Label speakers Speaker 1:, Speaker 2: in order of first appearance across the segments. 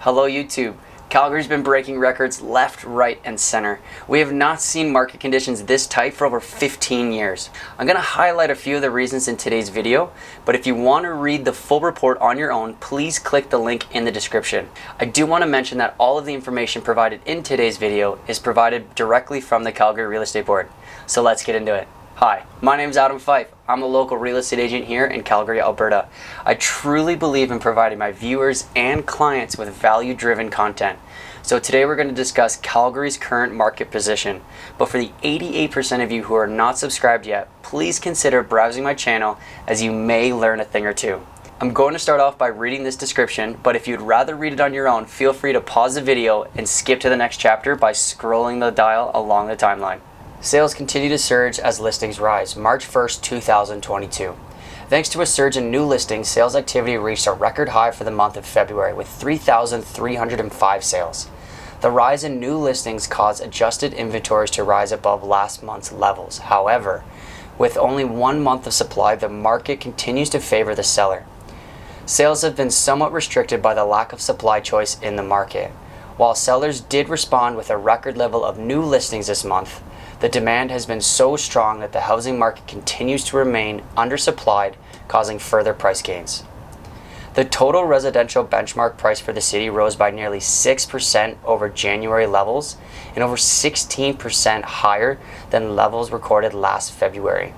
Speaker 1: Hello YouTube. Calgary's been breaking records left, right, and center. We have not seen market conditions this tight for over 15 years. I'm going to highlight a few of the reasons in today's video, but if you want to read the full report on your own, please click the link in the description. I do want to mention that all of the information provided in today's video is provided directly from the Calgary Real Estate Board. So let's get into it. Hi, my name is Adam Fife. I'm a local real estate agent here in Calgary, Alberta. I truly believe in providing my viewers and clients with value-driven content. So today we're going to discuss Calgary's current market position. But for the 88% of you who are not subscribed yet, please consider browsing my channel as you may learn a thing or two. I'm going to start off by reading this description, but if you'd rather read it on your own, feel free to pause the video and skip to the next chapter by scrolling the dial along the timeline. Sales continue to surge as listings rise. March 1st, 2022. Thanks to a surge in new listings, sales activity reached a record high for the month of February with 3,305 sales. The rise in new listings caused adjusted inventories to rise above last month's levels. However, with only 1 month of supply, the market continues to favor the seller. Sales have been somewhat restricted by the lack of supply choice in the market. While sellers did respond with a record level of new listings this month, the demand has been so strong that the housing market continues to remain undersupplied, causing further price gains. The total residential benchmark price for the city rose by nearly 6% over January levels and over 16% higher than levels recorded last February.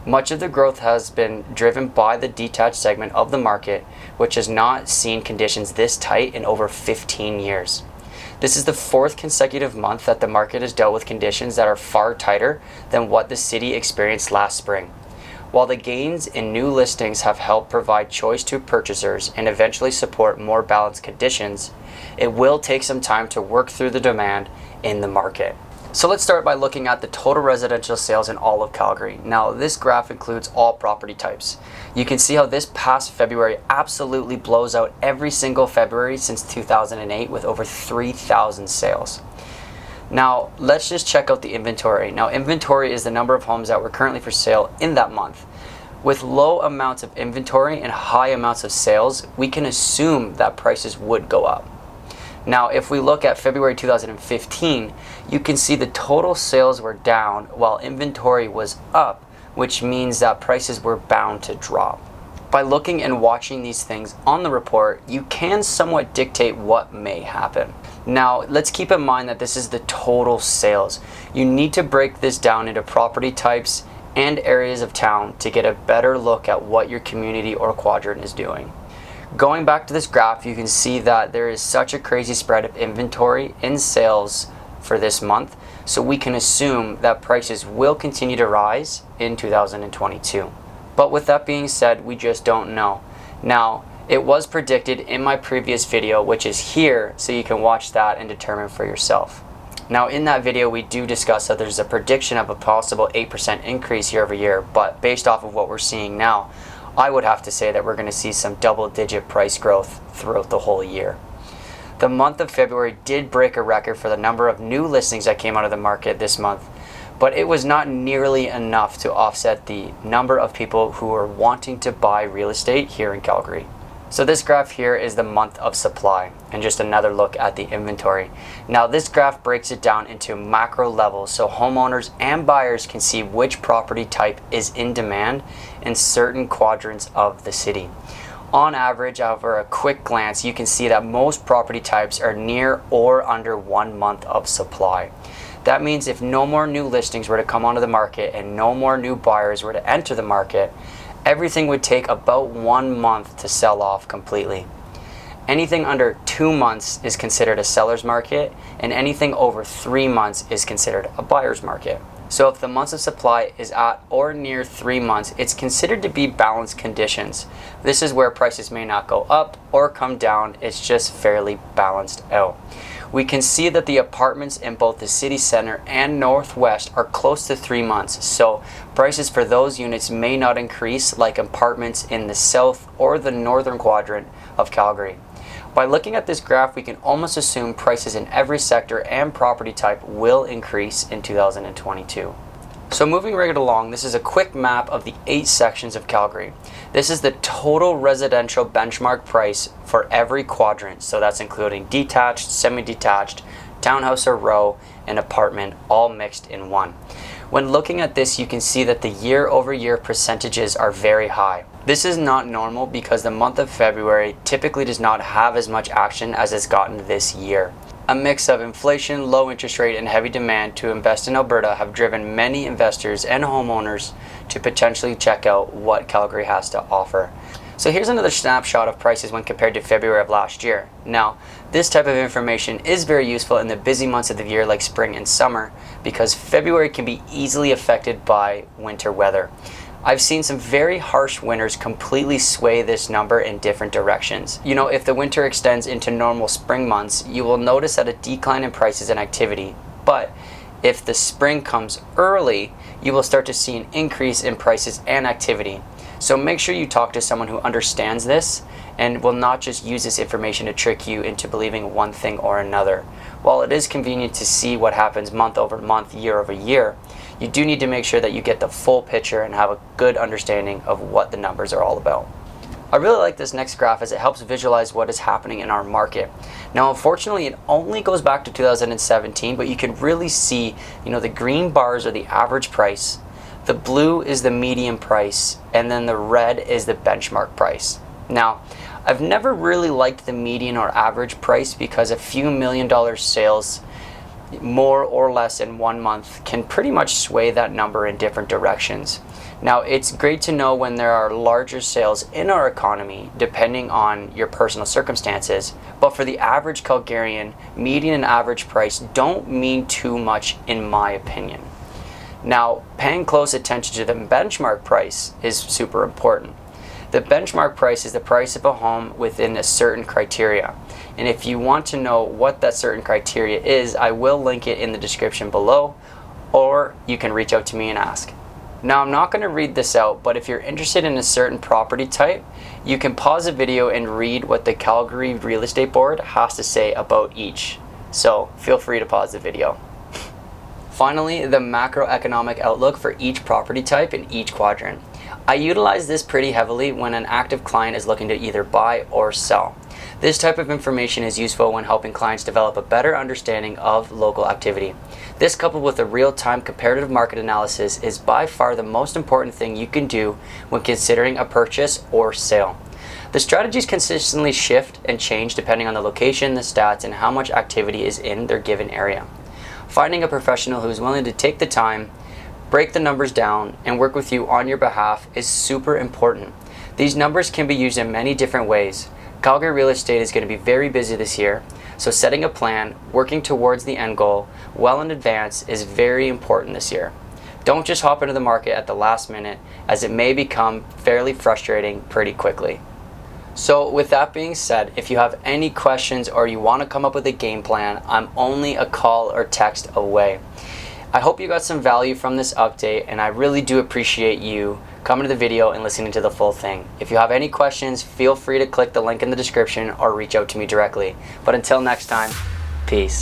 Speaker 1: Much of the growth has been driven by the detached segment of the market, which has not seen conditions this tight in over 15 years. This is the fourth consecutive month that the market has dealt with conditions that are far tighter than what the city experienced last spring. While the gains in new listings have helped provide choice to purchasers and eventually support more balanced conditions, it will take some time to work through the demand in the market. So let's start by looking at the total residential sales in all of Calgary. Now this graph includes all property types. You can see how this past February absolutely blows out every single February since 2008 with over 3,000 sales. Now let's just check out the inventory. Now inventory is the number of homes that were currently for sale in that month. With low amounts of inventory and high amounts of sales, we can assume that prices would go up. Now, if we look at February 2015, you can see the total sales were down while inventory was up, which means that prices were bound to drop. By looking and watching these things on the report, you can somewhat dictate what may happen. Now, let's keep in mind that this is the total sales. You need to break this down into property types and areas of town to get a better look at what your community or quadrant is doing. Going back to this graph, you can see that there is such a crazy spread of inventory in sales for this month, so we can assume that prices will continue to rise in 2022. But with that being said, we just don't know. Now, it was predicted in my previous video, which is here, so you can watch that and determine for yourself. Now in that video, we do discuss that there's a prediction of a possible 8% increase year over year, but based off of what we're seeing now, I would have to say that we're going to see some double-digit price growth throughout the whole year. The month of February did break a record for the number of new listings that came out of the market this month, but it was not nearly enough to offset the number of people who are wanting to buy real estate here in Calgary. So this graph here is the month of supply and just another look at the inventory. Now this graph breaks it down into macro levels so homeowners and buyers can see which property type is in demand in certain quadrants of the city. On average, over a quick glance, you can see that most property types are near or under 1 month of supply. That means if no more new listings were to come onto the market and no more new buyers were to enter the market, everything would take about 1 month to sell off completely. Anything under 2 months is considered a seller's market, and anything over 3 months is considered a buyer's market. So if the months of supply is at or near 3 months, it's considered to be balanced conditions. This is where prices may not go up or come down, it's just fairly balanced out. We can see that the apartments in both the city center and northwest are close to 3 months, so prices for those units may not increase like apartments in the south or the northern quadrant of Calgary. By looking at this graph, we can almost assume prices in every sector and property type will increase in 2022. So moving right along, this is a quick map of the 8 sections of Calgary. This is the total residential benchmark price for every quadrant. So that's including detached, semi-detached, townhouse or row, and apartment, all mixed in one. When looking at this, you can see that the year-over-year percentages are very high. This is not normal because the month of February typically does not have as much action as it's gotten this year. A mix of inflation, low interest rate, and heavy demand to invest in Alberta have driven many investors and homeowners to potentially check out what Calgary has to offer. So here's another snapshot of prices when compared to February of last year. Now, this type of information is very useful in the busy months of the year like spring and summer because February can be easily affected by winter weather. I've seen some very harsh winters completely sway this number in different directions. You know, if the winter extends into normal spring months, you will notice a decline in prices and activity. But if the spring comes early, you will start to see an increase in prices and activity. So make sure you talk to someone who understands this and will not just use this information to trick you into believing one thing or another. While it is convenient to see what happens month over month, year over year, you do need to make sure that you get the full picture and have a good understanding of what the numbers are all about. I really like this next graph as it helps visualize what is happening in our market. Now, unfortunately, it only goes back to 2017, but you can really see, the green bars are the average price, the blue is the median price, and then the red is the benchmark price. Now, I've never really liked the median or average price because a few $1 million sales, more or less in 1 month, can pretty much sway that number in different directions. Now, it's great to know when there are larger sales in our economy, depending on your personal circumstances, but for the average Calgarian, median and average price don't mean too much in my opinion. Now, paying close attention to the benchmark price is super important. The benchmark price is the price of a home within a certain criteria. And if you want to know what that certain criteria is, I will link it in the description below, or you can reach out to me and ask. Now, I'm not going to read this out, but if you're interested in a certain property type, you can pause the video and read what the Calgary Real Estate Board has to say about each. So feel free to pause the video. Finally, the macroeconomic outlook for each property type in each quadrant. I utilize this pretty heavily when an active client is looking to either buy or sell. This type of information is useful when helping clients develop a better understanding of local activity. This, coupled with a real-time comparative market analysis, is by far the most important thing you can do when considering a purchase or sale. The strategies consistently shift and change depending on the location, the stats, and how much activity is in their given area. Finding a professional who is willing to take the time, break the numbers down, and work with you on your behalf is super important. These numbers can be used in many different ways. Calgary Real Estate is going to be very busy this year, so setting a plan, working towards the end goal well in advance is very important this year. Don't just hop into the market at the last minute, as it may become fairly frustrating pretty quickly. So with that being said, if you have any questions or you want to come up with a game plan, I'm only a call or text away. I hope you got some value from this update, and I really do appreciate you coming to the video and listening to the full thing. If you have any questions, feel free to click the link in the description or reach out to me directly. But until next time, peace.